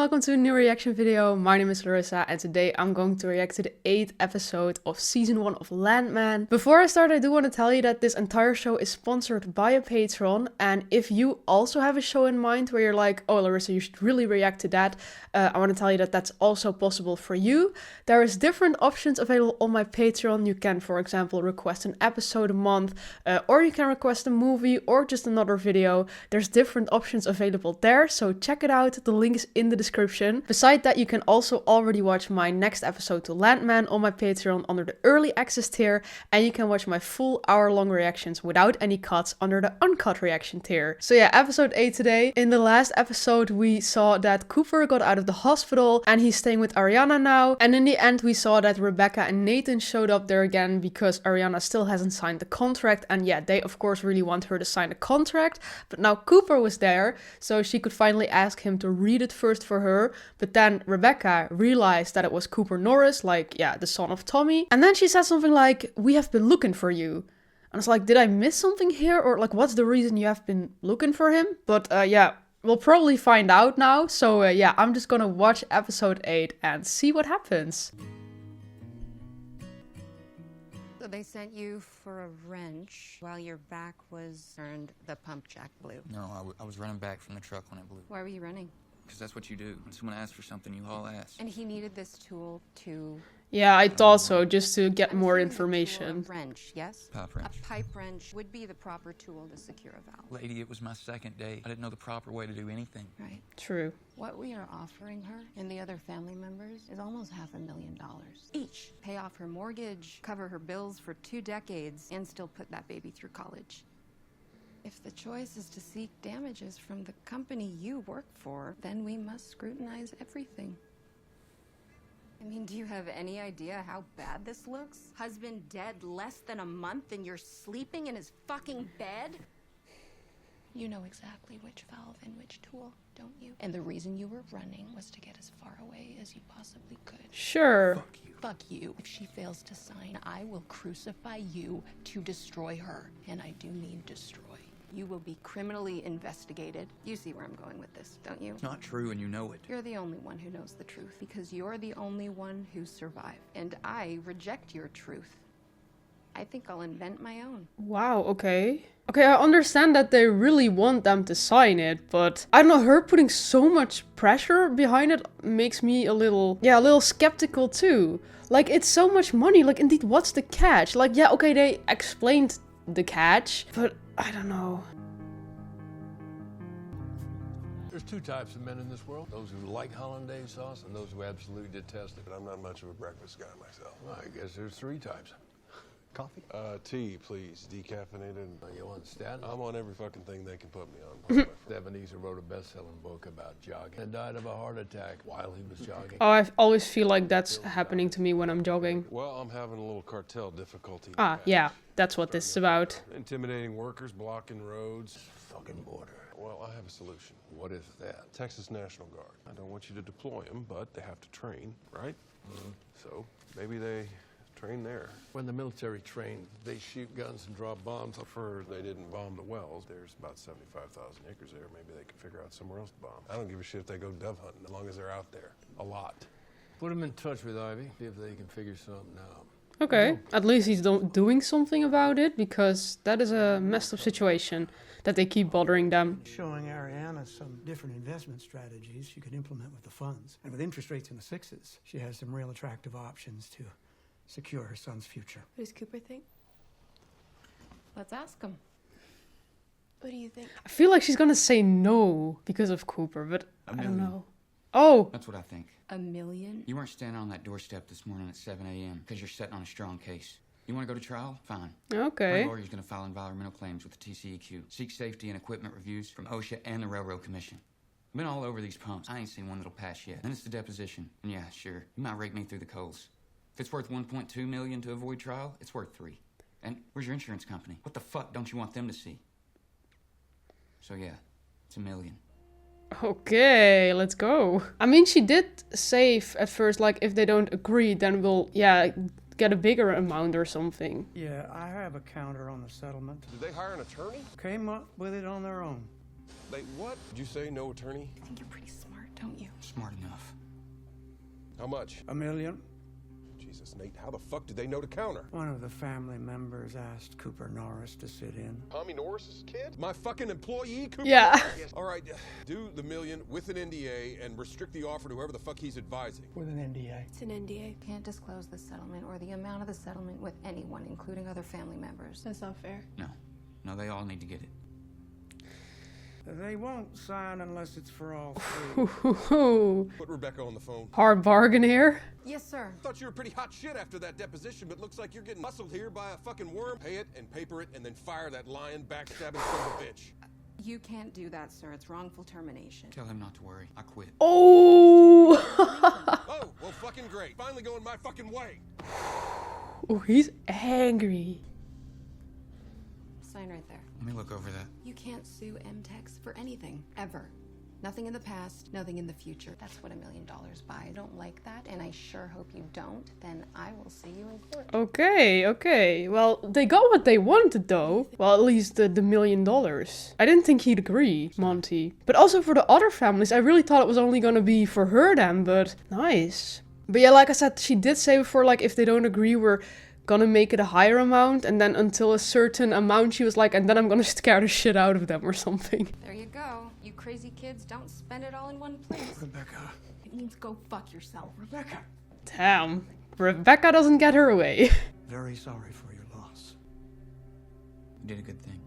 welcome to a new reaction video. My name is Larissa and today I'm going to react to the 8th episode of season 1 of Landman. Before I start, I do want to tell you that this entire show is sponsored by a patron, and if you also have a show in mind where you're like, oh Larissa, you should really react to that, I want to tell you that that's also possible for you. There is different options available on my Patreon. You can, for example, request an episode a month, or you can request a movie or just another video. There's different options available there, so check it out. The link is in the description. Besides that, you can also already watch my next episode to Landman on my Patreon under the early access tier, and you can watch my full hour-long reactions without any cuts under the uncut reaction tier. So yeah, episode 8 today. In the last episode, we saw that Cooper got out of the hospital and he's staying with Ariana now. And in the end, we saw that Rebecca and Nathan showed up there again because Ariana still hasn't signed the contract. And yeah, they of course really want her to sign the contract. But now Cooper was there, so she could finally ask him to read it first for her. But then Rebecca realized that it was Cooper Norris, like, yeah, the son of Tommy. And then she said something like, "We have been looking for you." And I was like, did I miss something here? Or like, what's the reason you have been looking for him? But yeah, we'll probably find out now. So yeah, I'm just gonna watch episode 8 and see what happens. So they sent you for a wrench while your back was turned, the pump jack blew. No, I was running back from the truck when it blew. Why were you running? Because that's what you do. When someone asks for something, you haul ass. And he needed this tool to... Yeah, I thought so, just to get more information. A wrench, yes? Pipe wrench. A pipe wrench would be the proper tool to secure a valve. Lady, it was my second day. I didn't know the proper way to do anything. Right. True. What we are offering her and the other family members is almost $500,000 each. Pay off her mortgage, cover her bills for 2 decades, and still put that baby through college. If the choice is to seek damages from the company you work for, then we must scrutinize everything. I mean, do you have any idea how bad this looks? Husband dead less than a month and you're sleeping in his fucking bed? You know exactly which valve and which tool, don't you? And the reason you were running was to get as far away as you possibly could. Sure. Fuck you. Fuck you. If she fails to sign, I will crucify you to destroy her. And I do mean destroy. You will be criminally investigated. You see where I'm going with this, don't you? It's not true and you know it. You're the only one who knows the truth because you're the only one who survived. And I reject your truth. I think I'll invent my own. Wow, okay. Okay, I understand that they really want them to sign it, but I don't know, her putting so much pressure behind it makes me a little skeptical too. Like, it's so much money. Like, indeed, what's the catch? Like, yeah, okay, they explained the catch, but I don't know. There's 2 types of men in this world. Those who like hollandaise sauce and those who absolutely detest it. But I'm not much of a breakfast guy myself. Well, I guess there's 3 types. Coffee? Tea, please. Decaffeinated. You want Statin? I'm on every fucking thing they can put me on. Ebenezer wrote a best-selling book about jogging and died of a heart attack while he was jogging. Oh, I always feel like that's happening to me when I'm jogging. Well, I'm having a little cartel difficulty. Ah, yeah, that's what this is about. Intimidating workers, blocking roads. Fucking border. Well, I have a solution. What is that? Texas National Guard. I don't want you to deploy them, but they have to train, right? So maybe they train there. When the military train, they shoot guns and drop bombs. I've heard they didn't bomb the wells. There's about 75,000 acres there. Maybe they can figure out somewhere else to bomb. I don't give a shit if they go dove hunting, as long as they're out there. A lot. Put them in touch with Ivy, see if they can figure something out. Okay, at least he's doing something about it, because that is a messed up situation that they keep bothering them. Showing Ariana some different investment strategies she could implement with the funds. And with interest rates in the 6s, she has some real attractive options to secure her son's future. What does Cooper think? Let's ask him. What do you think? I feel like she's gonna say no because of Cooper, but A I don't million. know. Oh! That's what I think. $1 million? You weren't standing on that doorstep this morning at 7 a.m. because you're sitting on a strong case. You want to go to trial? Fine. Okay. My lawyer's going to file environmental claims with the TCEQ. Seek safety and equipment reviews from OSHA and the Railroad Commission. I've been all over these pumps. I ain't seen one that'll pass yet. Then it's the deposition. And yeah, sure, you might rake me through the coals. If it's worth $1.2 million to avoid trial, it's worth $3 million. And where's your insurance company? What the fuck don't you want them to see? So yeah, it's $1 million. Okay, let's go. I mean, she did say at first, like, if they don't agree, then we'll, yeah, get a bigger amount or something. Yeah, I have a counter on the settlement. Did they hire an attorney? Came up with it on their own. They what? Did you say no attorney? I think you're pretty smart. don't you? Smart enough. How much? $1 million. Jesus, Nate, how the fuck did they know to counter? One of the family members asked Cooper Norris to sit in. Tommy Norris's kid? My fucking employee, Cooper Yeah. Norris? All right, do the $1 million with an NDA and restrict the offer to whoever the fuck he's advising. With an NDA. It's an NDA. Can't disclose the settlement or the amount of the settlement with anyone, including other family members. That's not fair. No, they all need to get it. They won't sign unless it's for all three. Put Rebecca on the phone. Hard bargain here. Yes, sir. Thought you were pretty hot shit after that deposition, but looks like you're getting muscled here by a fucking worm. Pay it and paper it and then fire that lying, backstabbing son of a bitch. You can't do that, sir. It's wrongful termination. Tell him not to worry. I quit. Oh. Oh, well, fucking great. Finally going my fucking way. Oh, he's angry. Sign right there. Let me look over that. You can't sue MTEX for anything, ever. Nothing in the past, nothing in the future. That's what $1 million buys. I don't like that, and I sure hope you don't. Then I will see you in court. Okay. Well, they got what they wanted though. Well, at least the $1 million. I didn't think he'd agree, Monty. But also for the other families, I really thought it was only gonna be for her then, but nice. But yeah, like I said, she did say before, like, if they don't agree, we're gonna make it a higher amount, and then until a certain amount she was like, and then I'm gonna scare the shit out of them or something. There you go. You crazy kids, don't spend it all in one place. Rebecca. It means go fuck yourself. Rebecca. Damn. Rebecca doesn't get her way. Very sorry for your loss. You did a good thing.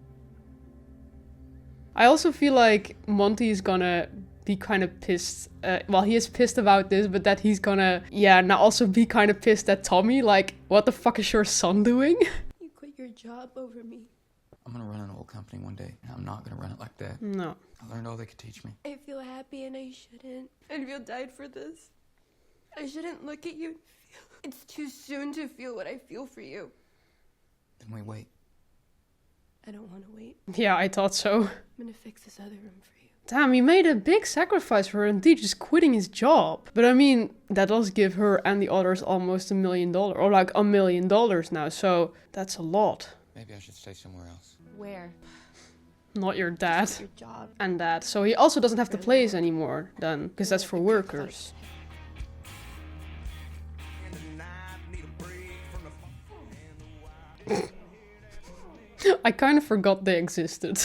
I also feel like Monty is gonna be kind of pissed. Well, he is pissed about this, but that he's gonna, now also be kind of pissed at Tommy. Like, what the fuck is your son doing? You quit your job over me. I'm gonna run an old company one day, and I'm not gonna run it like that. No. I learned all they could teach me. I feel happy and I shouldn't. I feel died for this. I shouldn't look at you and feel. It's too soon to feel what I feel for you. Then we wait. I don't want to wait. Yeah, I thought so. I'm gonna fix this other room for you. Damn, he made a big sacrifice for her, indeed, just quitting his job. But I mean, that does give her and the others almost $1 million, or like $1 million now, so that's a lot. Maybe I should stay somewhere else. Where? Not your dad Your job. and dad. So he also doesn't have the place anymore then, because that's for workers. I kind of forgot they existed.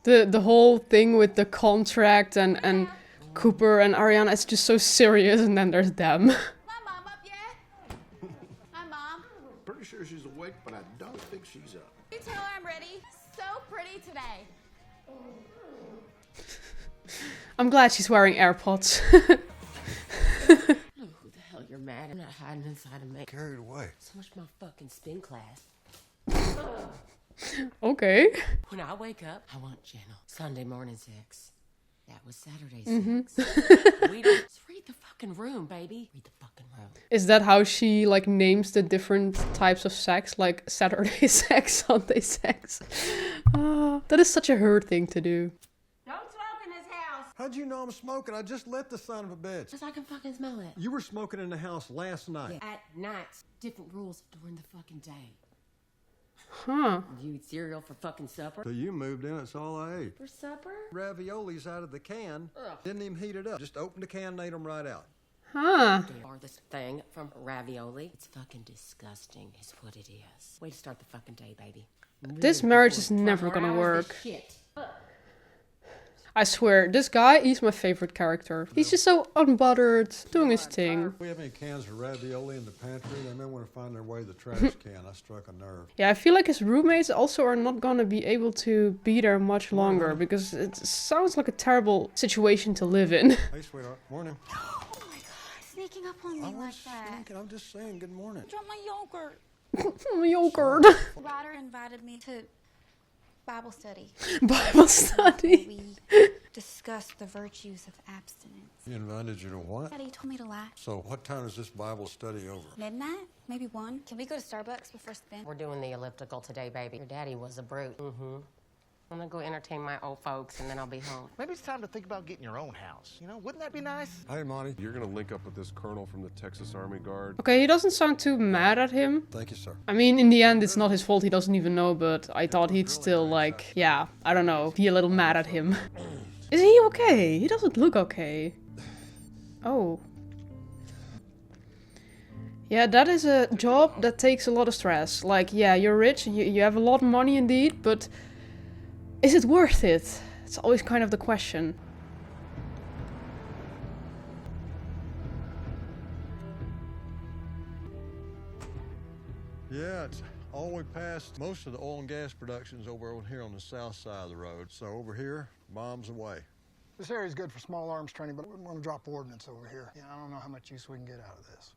The whole thing with the contract and Cooper and Ariana, it's just so serious, and then there's them. My mom up yet? Hi, Mom. Pretty sure she's awake, but I don't think she's up. You tell her I'm ready. So pretty today. I'm glad she's wearing AirPods. Who the hell you're mad? I'm not hiding inside of me. Carried away. So much for my fucking spin class. Okay. When I wake up, I want gentle Sunday morning sex. That was Saturday sex. Just read the fucking room, baby. Read the fucking room. Is that how she like names the different types of sex? Like Saturday sex, Sunday sex? That is such a her thing to do. Don't smoke in this house. How'd you know I'm smoking? I just lit the son of a bitch. Just so I can fucking smell it. You were smoking in the house last night. At night. Different rules during the fucking day. Huh. You eat cereal for fucking supper? So you moved in, it's all I ate. For supper? Raviolis out of the can. Ugh. Didn't even heat it up. Just opened the can and ate them right out. Huh. Or this thing from ravioli. It's fucking disgusting is what it is. Way to start the fucking day, baby. This marriage is never More gonna hours work. than shit. I swear, this guy, he's my favorite character. He's just so unbothered, doing his thing. If we have any cans of ravioli in the pantry, they may want to find their way to the trash can. I struck a nerve. Yeah, I feel like his roommates also are not gonna be able to be there much longer, because it sounds like a terrible situation to live in. Hey, sweetheart. Morning. Oh my God. Sneaking up on me I like was that. thinking, I'm just saying good morning. Drop my yogurt. Yogurt. Ryder invited me to Bible study. Bible study. We discussed the virtues of abstinence. He invited you to what? Daddy told me to lie. So what time is this Bible study over? Midnight? Maybe 1. Can we go to Starbucks before spin? We're doing the elliptical today, baby. Your daddy was a brute. I'm gonna go entertain my old folks and then I'll be home. Maybe it's time to think about getting your own house. You know, wouldn't that be nice? Hey, Monty. You're gonna link up with this colonel from the Texas Army Guard. Okay, he doesn't sound too mad at him. Thank you, sir. I mean, in the end, it's not his fault, he doesn't even know, but I thought he'd still, like, yeah, I don't know, be a little mad at him. Is he okay? He doesn't look okay. Oh. Yeah, that is a job that takes a lot of stress. Like, yeah, you're rich, you have a lot of money indeed, but is it worth it? It's always kind of the question. Yeah, it's all the way past most of the oil and gas production's over here on the south side of the road. So over here, bombs away. This area's good for small arms training, but we wouldn't want to drop ordnance over here. Yeah, I don't know how much use we can get out of this.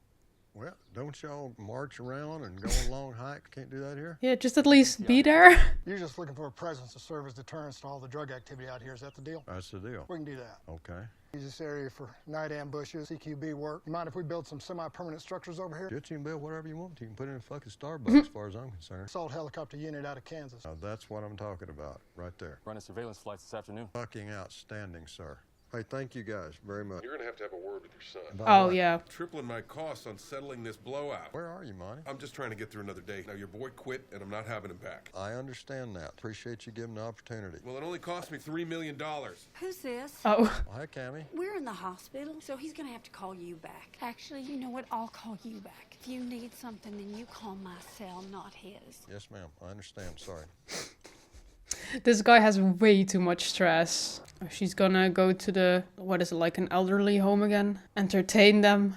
Well, don't y'all march around and go on long hikes? Can't do that here? Yeah, just at least be there. You're just looking for a presence to serve as deterrence to all the drug activity out here. Is that the deal? That's the deal. We can do that. Okay. Use this area for night ambushes, CQB work. You mind if we build some semi-permanent structures over here? Shit, you can build whatever you want. You can put in a fucking Starbucks as far as I'm concerned. Assault helicopter unit out of Kansas. Now, that's what I'm talking about, right there. Running surveillance flights this afternoon. Fucking outstanding, sir. Hey, thank you guys very much. You're gonna have to have a word with your son. Oh, yeah. Tripling my costs on settling this blowout. Where are you, Monty? I'm just trying to get through another day. Now, your boy quit, and I'm not having him back. I understand that. Appreciate you giving the opportunity. Well, it only cost me $3 million. Who's this? Oh. Well, hi, Cammy. We're in the hospital, so he's gonna have to call you back. Actually, you know what? I'll call you back. If you need something, then you call my cell, not his. Yes, ma'am. I understand. Sorry. This guy has way too much stress. She's gonna go to the, what is it, like an elderly home again? Entertain them.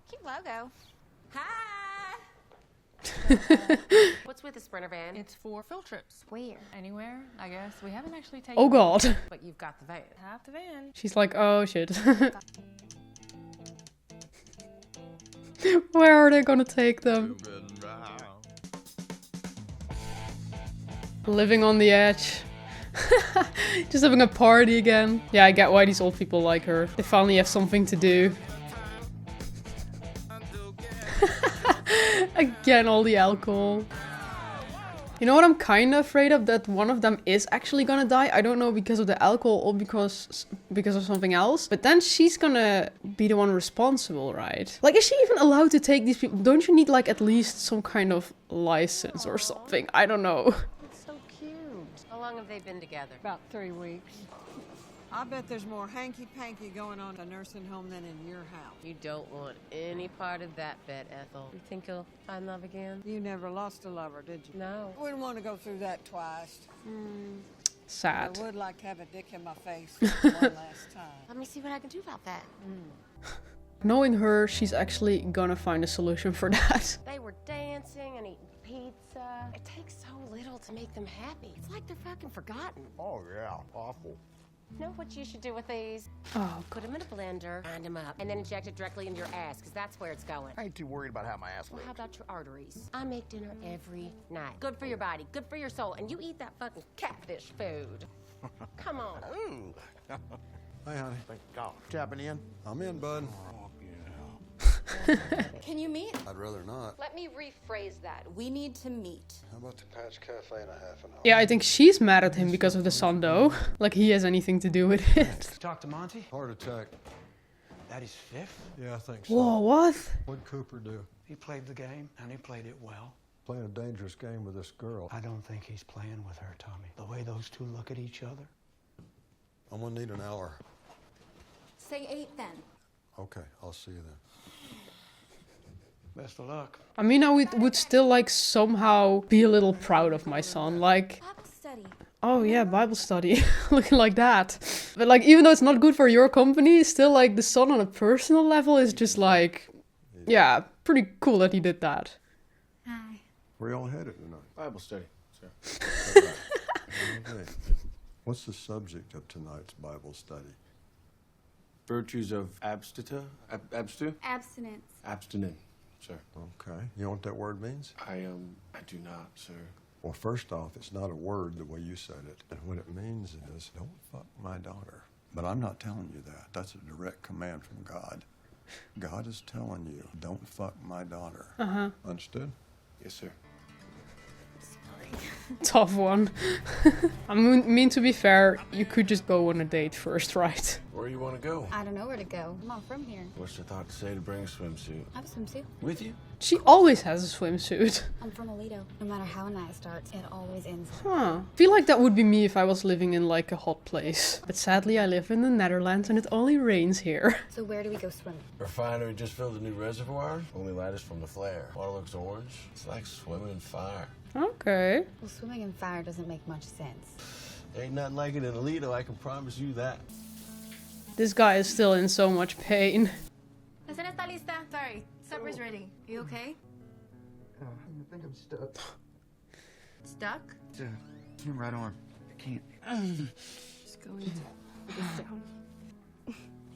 Cute logo. Hi! What's with the Sprinter van? It's for field trips. Where? Anywhere, I guess. We haven't actually taken Oh god. But you've got the van. half the van. She's like, oh shit. Where are they gonna take them? Living on the edge. Just having a party again. Yeah, I get why these old people like her. They finally have something to do. Again, all the alcohol. You know what I'm kind of afraid of? That one of them is actually gonna die. I don't know because of the alcohol or because of something else. But then she's gonna be the one responsible, right? Like, is she even allowed to take these people? Don't you need like at least some kind of license or something? I don't know. So cute. How long have they been together? About 3 weeks. I bet there's more hanky-panky going on in a nursing home than in your house. You don't want any part of that bet, Ethel. You think you'll find love again? You never lost a lover, did you? No. Wouldn't want to go through that twice. Sad. I would like to have a dick in my face one last time. Let me see what I can do about that. Knowing her, she's actually gonna find a solution for that. They were dancing and eating pizza. It takes so little to make them happy. It's like they're fucking forgotten. Oh, yeah. Awful. You know what you should do with these? Oh. Put them in a blender, grind them up, and then inject it directly into your ass, because that's where it's going. I ain't too worried about how my ass Well, looks. how about your arteries? I make dinner every night. Good for your body, good for your soul, and you eat that fucking catfish food. Come on. Ooh. Hey, honey. Thank God. Tapping in? I'm in, bud. Can you meet? I'd rather not. Let me rephrase that. We need to meet. How about the Patch Cafe in a half an hour? Yeah, I think she's mad at him because of the son though. Like he has anything to do with it. Talk to Monty? Heart attack. That is fifth? Yeah, I think so. Whoa, what? What'd Cooper do? He played the game, and he played it well. Playing a dangerous game with this girl. I don't think he's playing with her, Tommy. The way those two look at each other. I'm gonna need an hour. Say 8 then. Okay, I'll see you then. Best of luck. I mean, I would still like somehow be a little proud of my son. Like, Bible study. oh yeah, Bible study. Looking like that. But like, even though it's not good for your company, still like the son on a personal level is just like, yeah, pretty cool that he did that. Hi. Where y'all headed tonight? Bible study, sir. Okay. What's the subject of tonight's Bible study? Virtues of abstitu? Abstinence. Abstinent, sir. Okay. You know what that word means? I do not, sir. Well, first off, it's not a word the way you said it. And what it means is, don't fuck my daughter. But I'm not telling you that. That's a direct command from God. God is telling you, don't fuck my daughter. Uh-huh. Understood? Yes, sir. Sorry. Tough one. I mean, to be fair, you could just go on a date first, right? Where you want to go? I don't know where to go. I'm not from here. What's the thought to say to bring a swimsuit? I have a swimsuit. With you? She always has a swimsuit. I'm from Alito. No matter how a night starts, it always ends. Huh. I feel like that would be me if I was living in like a hot place. But sadly, I live in the Netherlands and it only rains here. So where do we go swimming? Refinery just filled a new reservoir. Only light is from the flare. Water looks orange. It's like swimming in fire. Okay. Well, swimming in fire doesn't make much sense. Ain't nothing like it in Alito, I can promise you that. This guy is still in so much pain. La cena está lista. Sorry, supper's ready. You okay? I think I'm stuck. Stuck? Your right arm. I can't. Just going to put this down.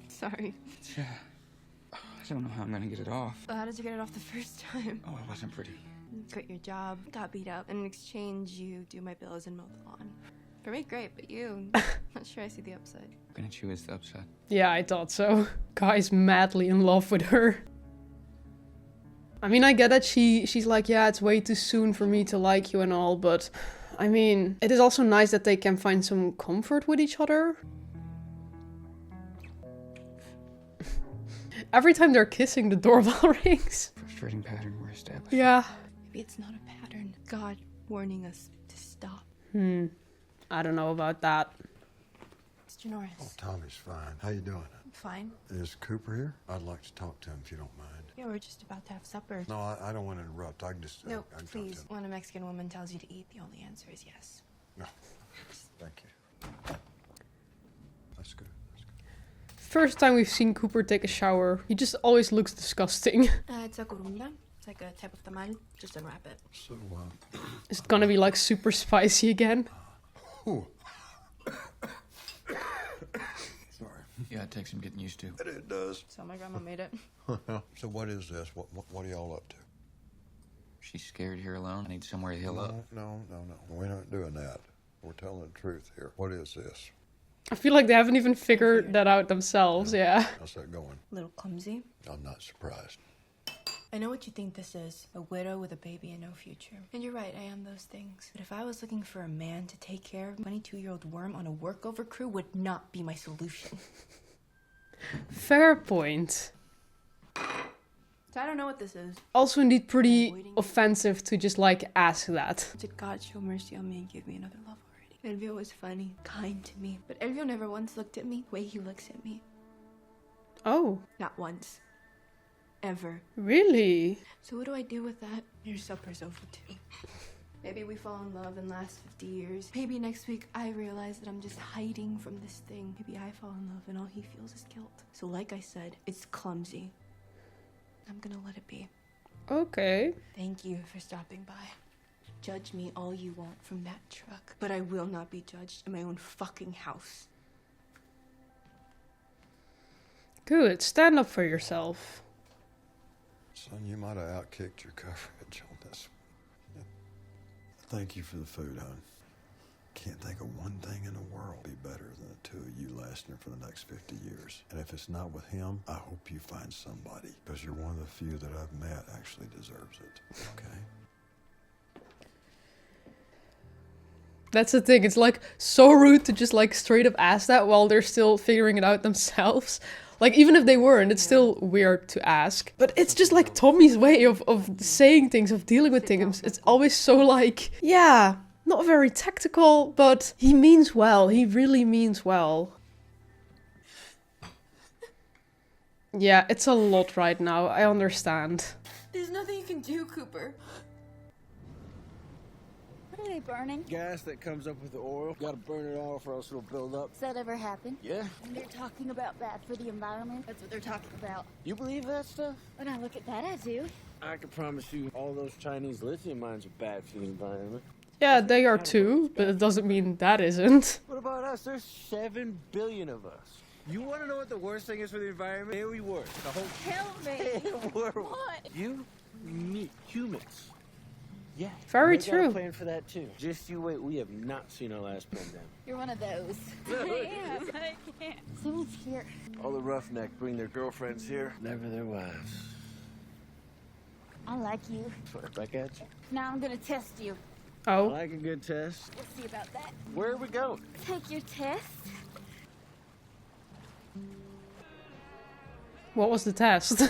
Sorry. I don't know how I'm gonna get it off. Well, how did you get it off the first time? Oh, it wasn't pretty. You quit your job, got beat up. In exchange, you do my bills and mow the lawn. For me, great, but you, not sure I see the upside. Gonna chew is the upside. Yeah, I thought so. Guy's madly in love with her. I mean, I get that she's like, yeah, it's way too soon for me to like you and all, but I mean, it is also nice that they can find some comfort with each other. Every time they're kissing, the doorbell rings. Frustrating pattern we're established. Yeah. Maybe it's not a pattern. God warning us to stop. I don't know about that. Mr. Norris. Oh, Tommy's fine. How you doing? Fine. Is Cooper here? I'd like to talk to him if you don't mind. Yeah, we're just about to have supper. No, I don't want to interrupt. I can just... No, I can please. Talk to him. When a Mexican woman tells you to eat, the only answer is yes. No. Thank you. That's good. First time we've seen Cooper take a shower, he just always looks disgusting. It's a corunda. It's like a type of tamal. Just unwrap it. So, Is it gonna be like super spicy again? Sorry. Yeah, it takes some getting used to. It does. So my grandma made it. So what is this? What are y'all up to? She's scared here alone. I need somewhere to heal up. No. We're not doing that. We're telling the truth here. What is this? I feel like they haven't even figured that out themselves, yeah. How's that going? A little clumsy. I'm not surprised. I know what you think this is. A widow with a baby and no future. And you're right, I am those things. But if I was looking for a man to take care of, a 22-year-old worm on a workover crew would not be my solution. Fair point. So I don't know what this is. Also indeed pretty offensive to just like ask that. Did God show mercy on me and give me another love already? Elvio was funny, kind to me. But Elvio never once looked at me the way he looks at me. Oh. Not once. Ever. Really? So what do I do with that? Your supper's over too. Maybe we fall in love and last 50 years. Maybe next week I realize that I'm just hiding from this thing. Maybe I fall in love and all he feels is guilt. So like I said, it's clumsy. I'm gonna let it be. Okay. Thank you for stopping by. Judge me all you want from that truck, but I will not be judged in my own fucking house. Good. Stand up for yourself. Son, you might have outkicked your coverage on this. Yeah. Thank you for the food, hon. Can't think of one thing in the world be better than the two of you lasting for the next 50 years. And if it's not with him, I hope you find somebody, because you're one of the few that I've met actually deserves it. Okay? That's the thing. It's like so rude to just like straight up ask that while they're still figuring it out themselves. Like even if they weren't, it's still weird to ask. But it's just like Tommy's way of saying things, of dealing with things. It's always so like, yeah, not very tactical, but he means well. He really means well. Yeah, it's a lot right now. I understand. There's nothing you can do, Cooper. What are they burning? Gas that comes up with the oil. Gotta burn it off or else it'll build up. Does that ever happen? Yeah. And they're talking about bad for the environment? That's what they're talking about. You believe that stuff? When I look at that, I do. I can promise you all those Chinese lithium mines are bad for the environment. Yeah, they are too, but it doesn't mean that isn't. What about us? There's 7 billion of us. You want to know what the worst thing is for the environment? Here we were. The whole Help me. world. What? You, me, humans. Yeah. Very we got true. a plan for that too. Just you wait. We have not seen our last pandemic. You're one of those. I am. I can't. Someone's here. All the roughneck bring their girlfriends here, never their wives. I like you. Right back at you. Now I'm gonna test you. I like a good test. We'll see about that. Where are we going? Take your test. What was the test?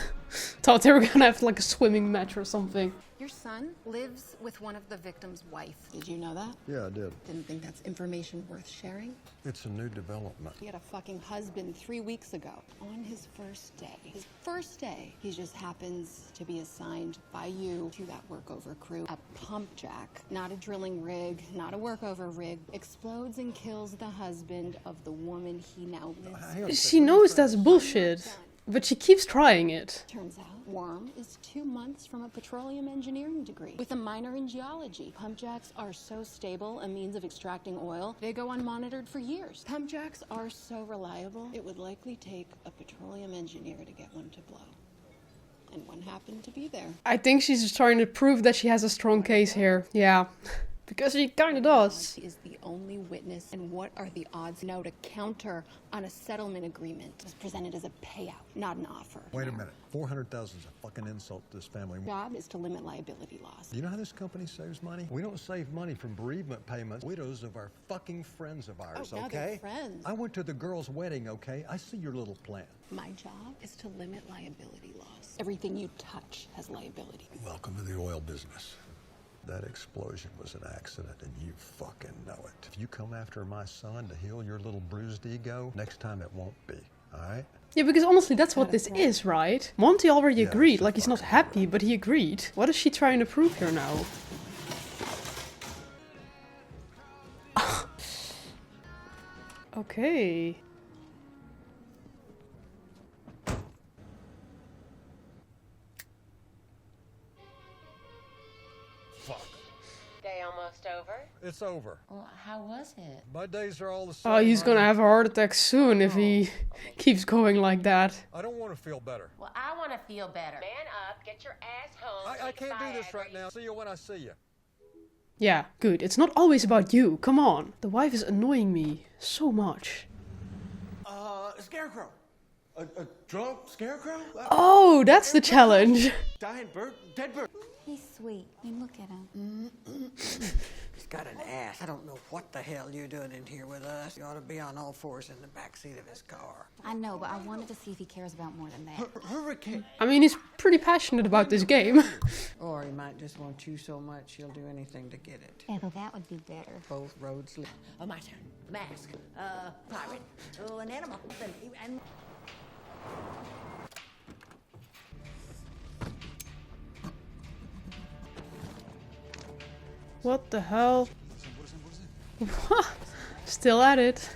Thought they were gonna have like a swimming match or something. Your son lives with one of the victim's wife. Did you know that? Yeah, I did. Didn't think that's information worth sharing? It's a new development. He had a fucking husband 3 weeks ago. On his first day. His first day. He just happens to be assigned by you to that workover crew. A pump jack, not a drilling rig, not a workover rig, explodes and kills the husband of the woman he now lives. She knows that's bullshit, but she keeps trying it. Turns out, Worm is 2 months from a petroleum engineering degree with a minor in geology. Pump jacks are so stable, a means of extracting oil, they go unmonitored for years. Pump jacks are so reliable, it would likely take a petroleum engineer to get one to blow. And one happened to be there. I think she's just trying to prove that she has a strong case here. Yeah. Because she kinda does. She is the only witness, and what are the odds now to counter on a settlement agreement? It was presented as a payout, not an offer. Wait a minute. 400,000 is a fucking insult to this family. Job is to limit liability loss. You know how this company saves money? We don't save money from bereavement payments. Widows of our fucking friends of ours, now okay? they're friends. I went to the girl's wedding, okay? I see your little plan. My job is to limit liability loss. Everything you touch has liability. Welcome to the oil business. That explosion was an accident, and you fucking know it. If you come after my son to heal your little bruised ego, next time it won't be, all right? Yeah, because honestly, that's what this is, right? Monty already agreed. Like, he's not happy, but he agreed. What is she trying to prove here now? Okay. Day almost over? It's over. Well, how was it? My days are all the same. Oh, he's gonna have a heart attack soon if he keeps going like that. I don't want to feel better. Well, I want to feel better. Man up, get your ass home. I can't do this right now. See you when I see you. Yeah, good. It's not always about you. Come on. The wife is annoying me so much. Scarecrow. A drunk scarecrow? Oh, that's the challenge. Dying bird? Dead bird? He's sweet. I mean, look at him. He's got an ass. I don't know what the hell you're doing in here with us. You ought to be on all fours in the backseat of his car. I know, but I wanted to see if he cares about more than that. Hurricane. I mean, he's pretty passionate about this game. Or he might just want you so much he'll do anything to get it. Yeah, that would be better. Both roads lead. Oh, my turn. Mask. Pirate. Oh, an animal. And... What the hell? Still at it.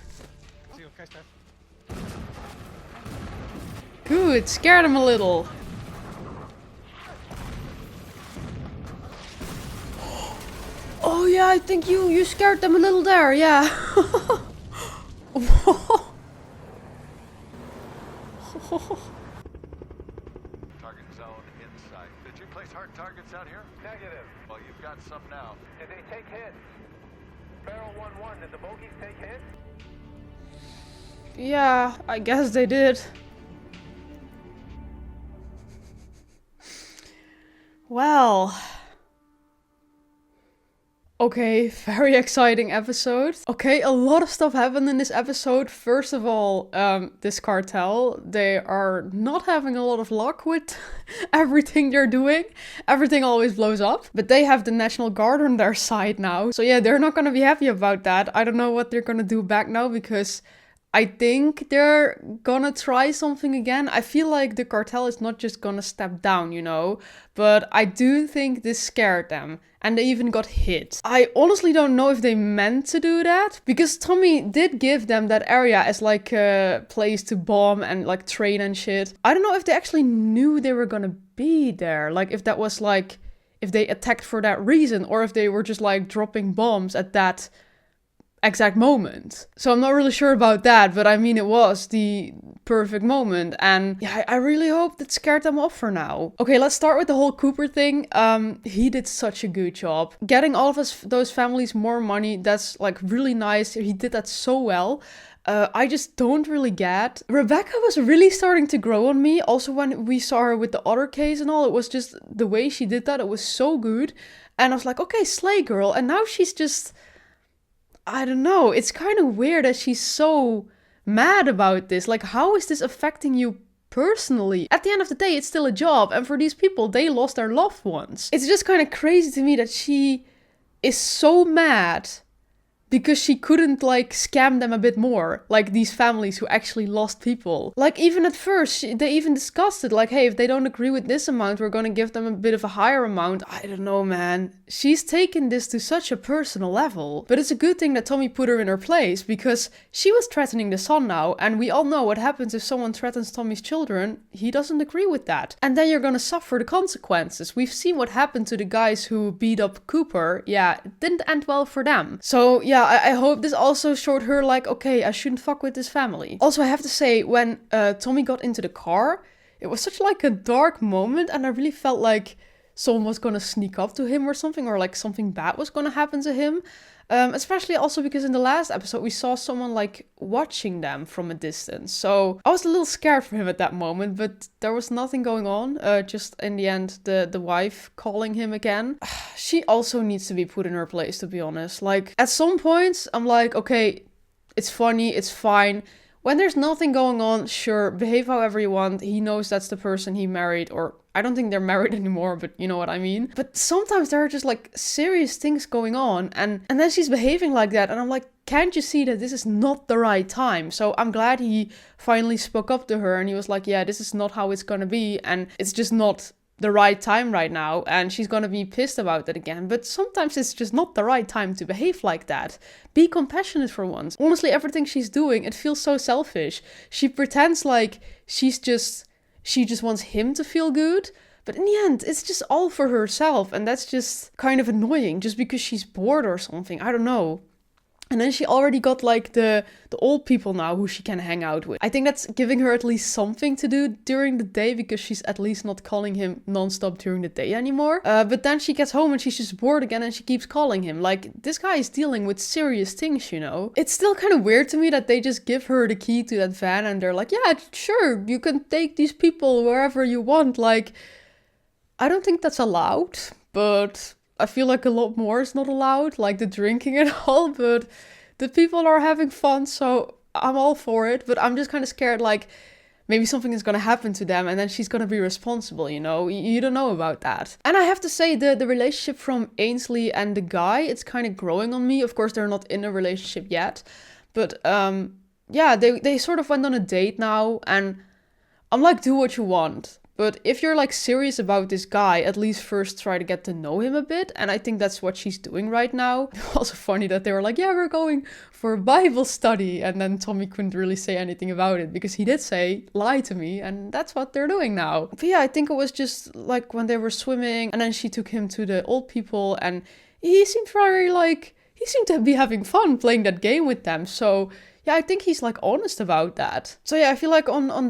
Good, scared him a little. Oh yeah, I think you scared them a little there, yeah. Target zone in sight. Did you place hard targets out here? Negative. Well, you've got some now. Did they take hits? Barrel 1-1, did the bogies take hits? Yeah, I guess they did. Well. Okay, very exciting episode. Okay, a lot of stuff happened in this episode. First of all, this cartel, they are not having a lot of luck with everything they're doing. Everything always blows up. But they have the National Guard on their side now. So yeah, they're not gonna be happy about that. I don't know what they're gonna do back now because I think they're gonna try something again. I feel like the cartel is not just gonna step down, you know, but I do think this scared them. And they even got hit. I honestly don't know if they meant to do that, because Tommy did give them that area as like a place to bomb and like train and shit. I don't know if they actually knew they were gonna be there. Like if that was like, if they attacked for that reason, or if they were just like dropping bombs at that exact moment. So I'm not really sure about that, but I mean, it was the perfect moment. And yeah, I really hope that scared them off for now. Okay, let's start with the whole Cooper thing. He did such a good job. Getting all of those families more money, that's like really nice. He did that so well. I just don't really get. Rebecca was really starting to grow on me. Also, when we saw her with the other case and all, it was just the way she did that. It was so good. And I was like, okay, slay girl. And now she's just, I don't know. It's kind of weird that she's so mad about this. Like, how is this affecting you personally? At the end of the day, it's still a job. And for these people, they lost their loved ones. It's just kind of crazy to me that she is so mad because she couldn't, like, scam them a bit more. Like, these families who actually lost people. Like, even at first, they even discussed it. Like, hey, if they don't agree with this amount, we're gonna give them a bit of a higher amount. I don't know, man. She's taken this to such a personal level. But it's a good thing that Tommy put her in her place, because she was threatening the son now. And we all know what happens if someone threatens Tommy's children. He doesn't agree with that. And then you're gonna suffer the consequences. We've seen what happened to the guys who beat up Cooper. Yeah, it didn't end well for them. So, yeah, I hope this also showed her, like, okay, I shouldn't fuck with this family. Also, I have to say, when Tommy got into the car, it was such, like, a dark moment, and I really felt like someone was gonna sneak up to him or something, or, like, something bad was gonna happen to him. Especially also because in the last episode, we saw someone, like, watching them from a distance. So I was a little scared for him at that moment, but there was nothing going on. Just in the end, the wife calling him again. She also needs to be put in her place, to be honest. Like, at some points, I'm like, okay, it's funny, it's fine. When there's nothing going on, sure, behave however you want. He knows that's the person he married, or I don't think they're married anymore, but you know what I mean. But sometimes there are just, like, serious things going on, and then she's behaving like that, and I'm like, can't you see that this is not the right time? So I'm glad he finally spoke up to her, and he was like, yeah, this is not how it's gonna be, and it's just not the right time right now, and she's gonna be pissed about it again. But sometimes it's just not the right time to behave like that. Be compassionate for once. Honestly, everything she's doing, it feels so selfish. She pretends like she just wants him to feel good, but in the end, it's just all for herself, and that's just kind of annoying, just because she's bored or something. I don't know. And then she already got, like, the old people now who she can hang out with. I think that's giving her at least something to do during the day, because she's at least not calling him nonstop during the day anymore. But then she gets home and she's just bored again, and she keeps calling him. Like, this guy is dealing with serious things, you know? It's still kind of weird to me that they just give her the key to that van and they're like, yeah, sure, you can take these people wherever you want. Like, I don't think that's allowed, but I feel like a lot more is not allowed, like the drinking and all, but the people are having fun, so I'm all for it. But I'm just kind of scared, like, maybe something is going to happen to them and then she's going to be responsible, you know? You don't know about that. And I have to say, the relationship from Ainsley and the guy, it's kind of growing on me. Of course, they're not in a relationship yet, but yeah, they sort of went on a date now, and I'm like, do what you want. But if you're, like, serious about this guy, at least first try to get to know him a bit. And I think that's what she's doing right now. Also funny that they were like, yeah, we're going for a Bible study. And then Tommy couldn't really say anything about it, because he did say, lie to me. And that's what they're doing now. But yeah, I think it was just, like, when they were swimming, and then she took him to the old people, and he seemed very, like, he seemed to be having fun playing that game with them. So yeah, I think he's, like, honest about that. So yeah, I feel like in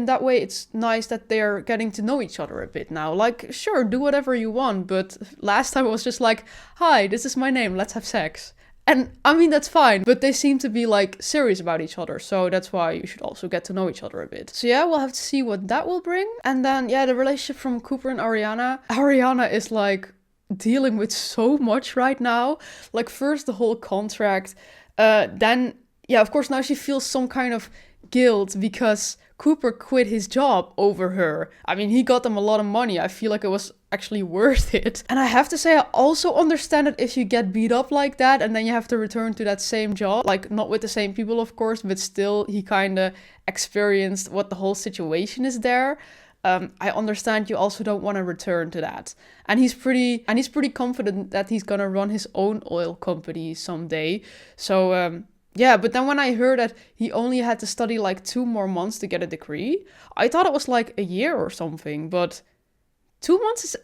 that way, it's nice that they're getting to know each other a bit now. Like, sure, do whatever you want, but last time it was just like, hi, this is my name, let's have sex. And I mean, that's fine, but they seem to be, like, serious about each other. So that's why you should also get to know each other a bit. So yeah, we'll have to see what that will bring. And then, yeah, the relationship from Cooper and Ariana. Ariana is, like, dealing with so much right now. Like, first the whole contract, then yeah, of course, now she feels some kind of guilt because Cooper quit his job over her. I mean, he got them a lot of money. I feel like it was actually worth it. And I have to say, I also understand that if you get beat up like that and then you have to return to that same job, like, not with the same people, of course, but still, he kind of experienced what the whole situation is there. I understand you also don't want to return to that. And he's pretty confident that he's gonna run his own oil company someday. So, yeah, but then when I heard that he only had to study, like, 2 more months to get a degree, I thought it was, like, a year or something. But 2 months is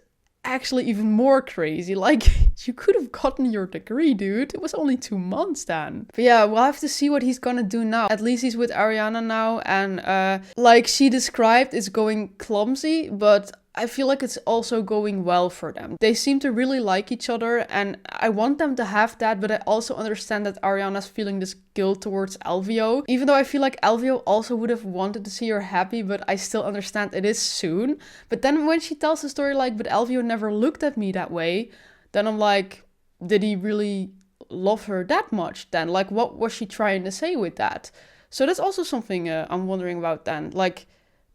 actually even more crazy. Like, you could have gotten your degree, dude. It was only 2 months then. But yeah, we'll have to see what he's gonna do now. At least he's with Ariana now. And like she described, it's going clumsy. But I feel like it's also going well for them. They seem to really like each other, and I want them to have that, but I also understand that Ariana's feeling this guilt towards Elvio. Even though I feel like Elvio also would have wanted to see her happy, but I still understand it is soon. But then when she tells the story like, but Elvio never looked at me that way, then I'm like, did he really love her that much then? Like, what was she trying to say with that? So that's also something I'm wondering about then. Like,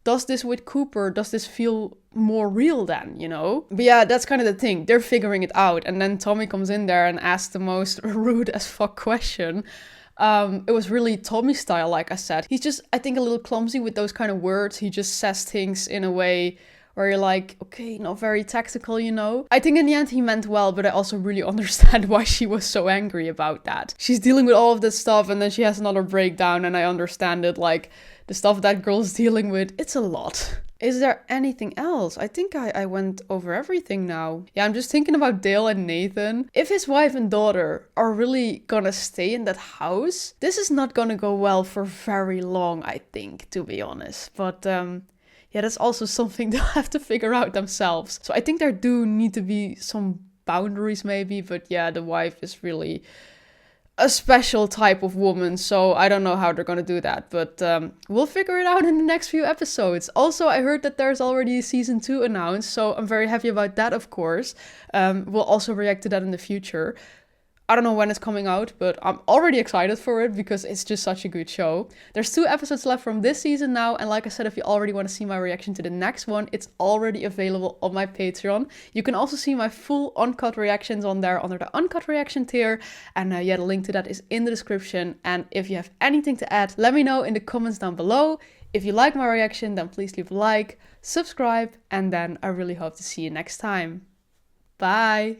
does this with Cooper, does this feel more real then, you know? But yeah, that's kind of the thing. They're figuring it out. And then Tommy comes in there and asks the most rude as fuck question. It was really Tommy style, like I said. He's just, I think, a little clumsy with those kind of words. He just says things in a way where you're like, okay, not very tactical, you know? I think in the end he meant well, but I also really understand why she was so angry about that. She's dealing with all of this stuff and then she has another breakdown, and I understand it. Like, the stuff that girl's dealing with, it's a lot. Is there anything else? I think I went over everything now. Yeah, I'm just thinking about Dale and Nathan. If his wife and daughter are really gonna stay in that house, this is not gonna go well for very long, I think, to be honest. But yeah, that's also something they'll have to figure out themselves. So I think there do need to be some boundaries maybe, but yeah, the wife is really a special type of woman, so I don't know how they're gonna do that, but we'll figure it out in the next few episodes. Also, I heard that there's already season 2 announced, so I'm very happy about that, of course. We'll also react to that in the future. I don't know when it's coming out, but I'm already excited for it because it's just such a good show. There's 2 episodes left from this season now, and like I said, if you already want to see my reaction to the next one, it's already available on my Patreon. You can also see my full uncut reactions on there under the uncut reaction tier, and yeah, the link to that is in the description. And if you have anything to add, let me know in the comments down below. If you like my reaction, then please leave a like, subscribe, and then I really hope to see you next time. Bye!